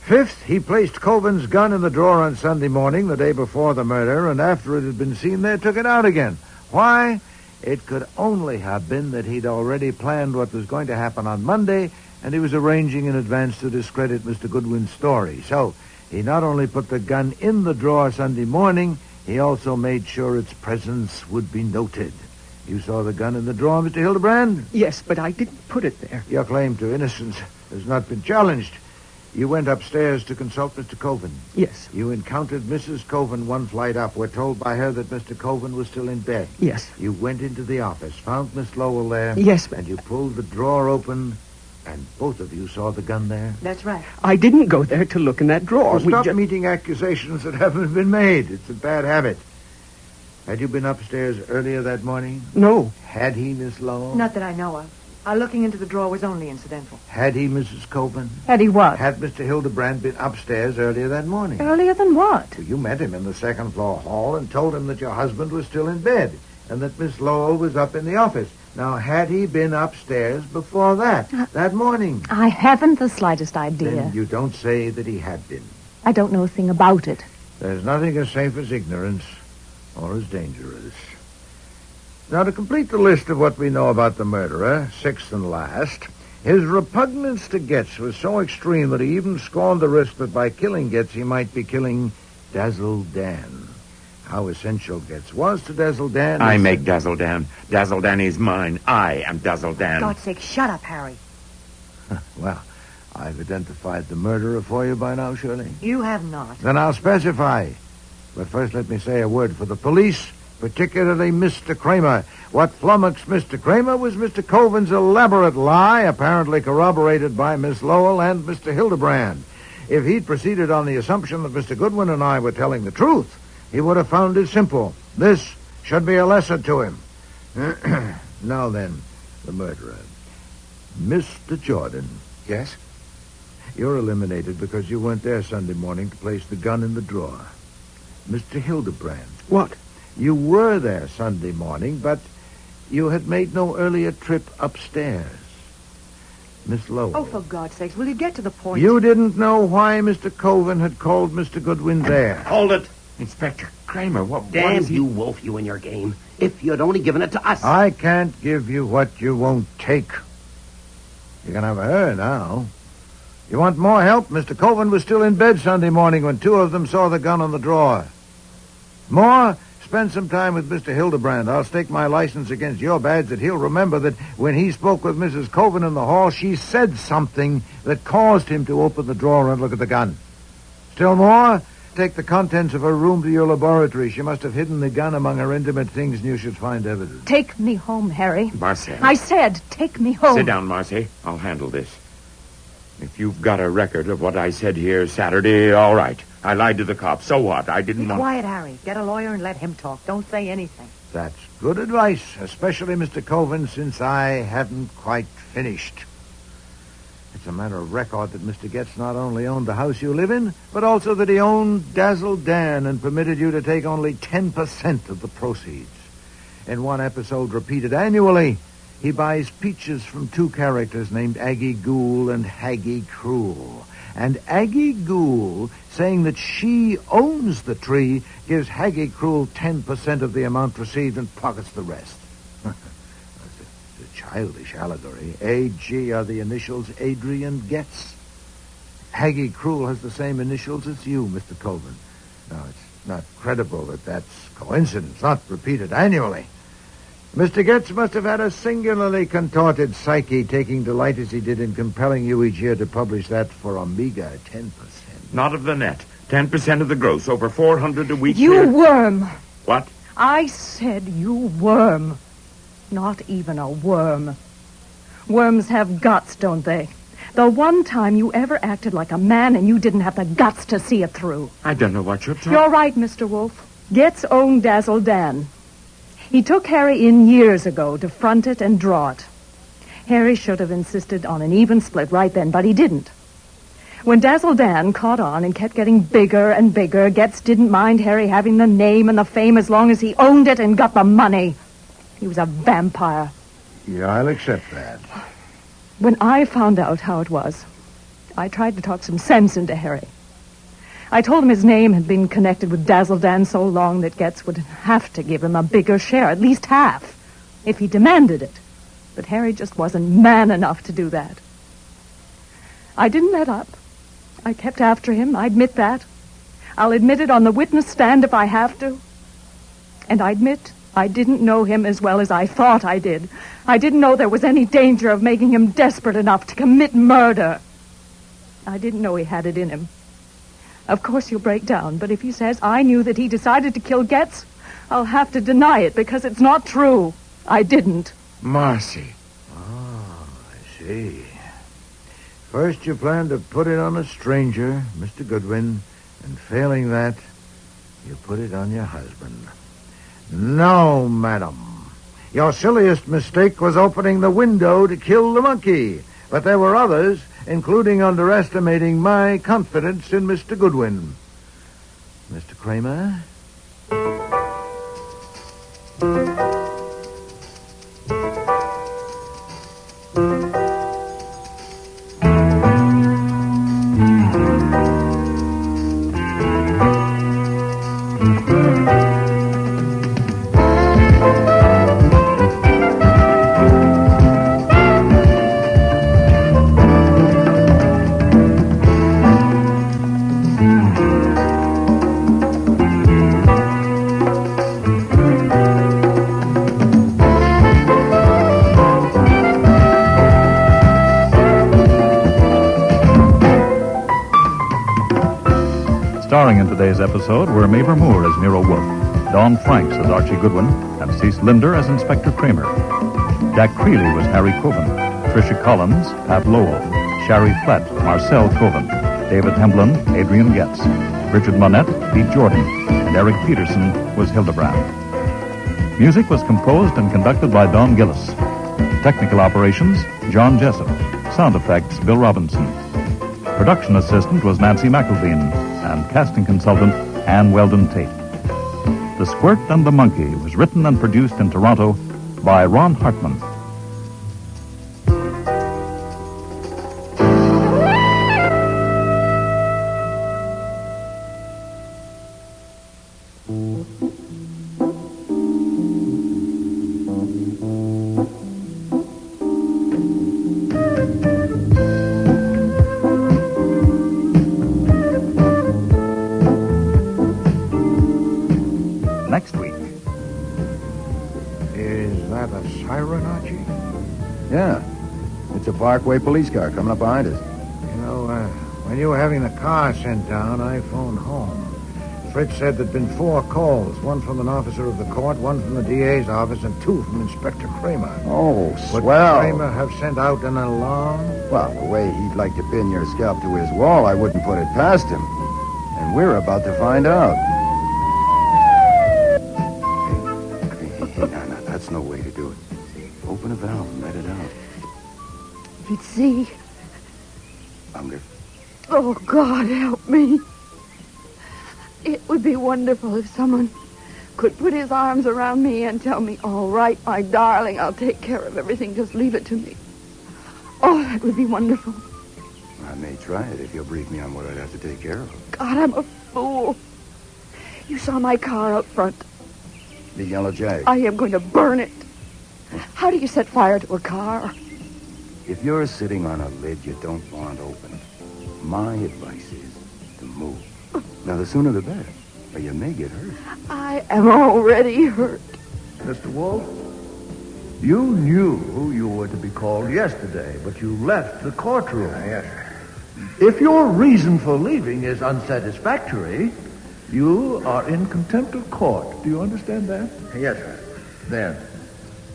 Fifth, he placed Koven's gun in the drawer on Sunday morning, the day before the murder, and after it had been seen there, took it out again. Why? It could only have been that he'd already planned what was going to happen on Monday, and he was arranging in advance to discredit Mr. Goodwin's story. So he not only put the gun in the drawer Sunday morning, he also made sure its presence would be noted. You saw the gun in the drawer, Mr. Hildebrand? Yes, but I didn't put it there. Your claim to innocence has not been challenged. You went upstairs to consult Mr. Koven. Yes. You encountered Mrs. Koven one flight up. We're told by her that Mr. Koven was still in bed. Yes. You went into the office, found Miss Lowell there. Yes, ma'am. And you pulled the drawer open, and both of you saw the gun there. That's right. I didn't go there to look in that drawer. Well, stop meeting accusations that haven't been made. It's a bad habit. Had you been upstairs earlier that morning? No. Had he, Miss Lowell? Not that I know of. Our looking into the drawer was only incidental. Had he, Mrs. Koven? Had he what? Had Mr. Hildebrand been upstairs earlier that morning? Earlier than what? Well, you met him in the second-floor hall and told him that your husband was still in bed and that Miss Lowell was up in the office. Now, had he been upstairs before that morning? I haven't the slightest idea. Then you don't say that he had been. I don't know a thing about it. There's nothing as safe as ignorance or as dangerous. Now, to complete the list of what we know about the murderer, sixth and last, his repugnance to Getz was so extreme that he even scorned the risk that by killing Getz he might be killing Dazzle Dan. How essential Getz was to Dazzle Dan... I make Dazzle Dan. Dazzle Dan is mine. I am Dazzle Dan. For God's sake, shut up, Harry. Well, I've identified the murderer for you by now, Shirley. You have not. Then I'll specify. But first let me say a word for the police, particularly Mr. Kramer. What flummoxed Mr. Kramer was Mr. Koven's elaborate lie, apparently corroborated by Miss Lowell and Mr. Hildebrand. If he'd proceeded on the assumption that Mr. Goodwin and I were telling the truth, he would have found it simple. This should be a lesson to him. Now then, the murderer. Mr. Jordan. Yes? You're eliminated because you went there Sunday morning to place the gun in the drawer. Mr. Hildebrand. What? You were there Sunday morning, but you had made no earlier trip upstairs. Miss Lowell. Oh, for God's sakes, will you get to the point? You didn't know why Mr. Koven had called Mr. Goodwin there. Hold it. Inspector Kramer, what Damn is he... you, Wolfe, you and your game. If you'd only given it to us. I can't give you what you won't take. You can have her now. You want more help? Mr. Koven was still in bed Sunday morning when two of them saw the gun on the drawer. More? Spend some time with Mr. Hildebrand. I'll stake my license against your badge that he'll remember that when he spoke with Mrs. Koven in the hall, she said something that caused him to open the drawer and look at the gun. Still more? Take the contents of her room to your laboratory. She must have hidden the gun among her intimate things, and you should find evidence. Take me home, Harry. Marcel. I said, take me home. Sit down, Marcy. I'll handle this. If you've got a record of what I said here Saturday, all right. I lied to the cops. So what? I didn't want... Quiet, Harry. Get a lawyer and let him talk. Don't say anything. That's good advice, especially Mr. Koven, since I haven't quite finished. It's a matter of record that Mr. Getz not only owned the house you live in, but also that he owned Dazzle Dan and permitted you to take only 10% of the proceeds. In one episode repeated annually, he buys peaches from two characters named Aggie Ghoul and Haggie Cruel. And Aggie Ghoul, saying that she owns the tree, gives Haggie Cruel 10% of the amount received and pockets the rest. It's a childish allegory. A.G. are the initials Adrian Getz. Haggie Cruel has the same initials as you, Mr. Koven. Now, it's not credible that that's coincidence, not repeated annually. Mr. Getz must have had a singularly contorted psyche, taking delight as he did in compelling you each year to publish that for a meager 10%. Not of the net. 10% of the gross. Over 400 a week. You worm. What? I said you worm. Not even a worm. Worms have guts, don't they? The one time you ever acted like a man and you didn't have the guts to see it through. I don't know what you're talking... You're right, Mr. Wolfe. Getz owned Dazzle Dan. He took Harry in years ago to front it and draw it. Harry should have insisted on an even split right then, but he didn't. When Dazzle Dan caught on and kept getting bigger and bigger, Getz didn't mind Harry having the name and the fame as long as he owned it and got the money. He was a vampire. Yeah, I'll accept that. When I found out how it was, I tried to talk some sense into Harry. I told him his name had been connected with Dazzle Dan so long that Getz would have to give him a bigger share, at least half, if he demanded it. But Harry just wasn't man enough to do that. I didn't let up. I kept after him, I admit that. I'll admit it on the witness stand if I have to. And I admit I didn't know him as well as I thought I did. I didn't know there was any danger of making him desperate enough to commit murder. I didn't know he had it in him. Of course he'll break down, but if he says I knew that he decided to kill Getz, I'll have to deny it because it's not true. I didn't. Marcy. Oh, I see. First you planned to put it on a stranger, Mr. Goodwin, and failing that, you put it on your husband. No, madam. Your silliest mistake was opening the window to kill the monkey. But there were others, including underestimating my confidence in Mr. Goodwin. Mr. Kramer? Starring in today's episode were Mabel Moore as Nero Wolfe, Dawn Franks as Archie Goodwin, and Cece Linder as Inspector Kramer. Jack Creeley was Harry Koven, Tricia Collins, Pat Lowell, Shari Flett, Marcel Koven, David Hemblin, Adrian Getz, Richard Monette, Pete Jordan, and Eric Peterson was Hildebrand. Music was composed and conducted by Don Gillis. Technical operations, John Jessup. Sound effects, Bill Robinson. Production assistant was Nancy McElveen, and casting consultant Ann Weldon Tate. The Squirt and the Monkey was written and produced in Toronto by Ron Hartman. Next week. Is that a siren, Archie? Yeah. It's a Parkway police car coming up behind us. You know, when you were having the car sent down, I phoned home. Fritz said there'd been 4 calls, one from an officer of the court, one from the DA's office, and 2 from Inspector Kramer. Oh, Would swell. Kramer have sent out an alarm? Well, the way he'd like to pin your scalp to his wall, I wouldn't put it past him. And we're about to find out. Hey, no, that's no way to do it. Open a valve and let it out. He'd see. Unger. Oh, God, help me. It would be wonderful if someone could put his arms around me and tell me, all right, my darling, I'll take care of everything. Just leave it to me. Oh, that would be wonderful. I may try it if you'll brief me on what I'd have to take care of. God, I'm a fool. You saw my car out front. The Yellow Jag. I am going to burn it. How do you set fire to a car? If you're sitting on a lid you don't want open, my advice is to move. Now, the sooner the better, or you may get hurt. I am already hurt. Mr. Wolfe, you knew you were to be called yesterday, but you left the courtroom. Yes. If your reason for leaving is unsatisfactory, you are in contempt of court. Do you understand that? Yes, sir. Then,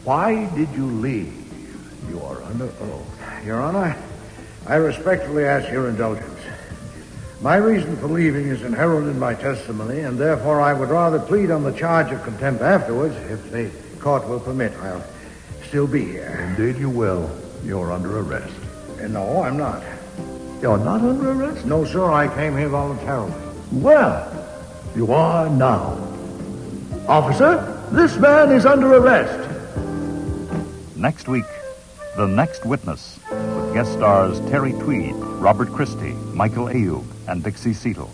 why did you leave? You are under oath. Your Honor, I respectfully ask your indulgence. My reason for leaving is inherent in my testimony, and therefore I would rather plead on the charge of contempt afterwards, if the court will permit. I'll still be here. Indeed you will. You're under arrest. No, I'm not. You're not under arrest? No, sir, I came here voluntarily. Well, you are now. Officer, this man is under arrest. Next week, The Next Witness, with guest stars Terry Tweed, Robert Christie, Michael Ayub, and Dixie Seatle.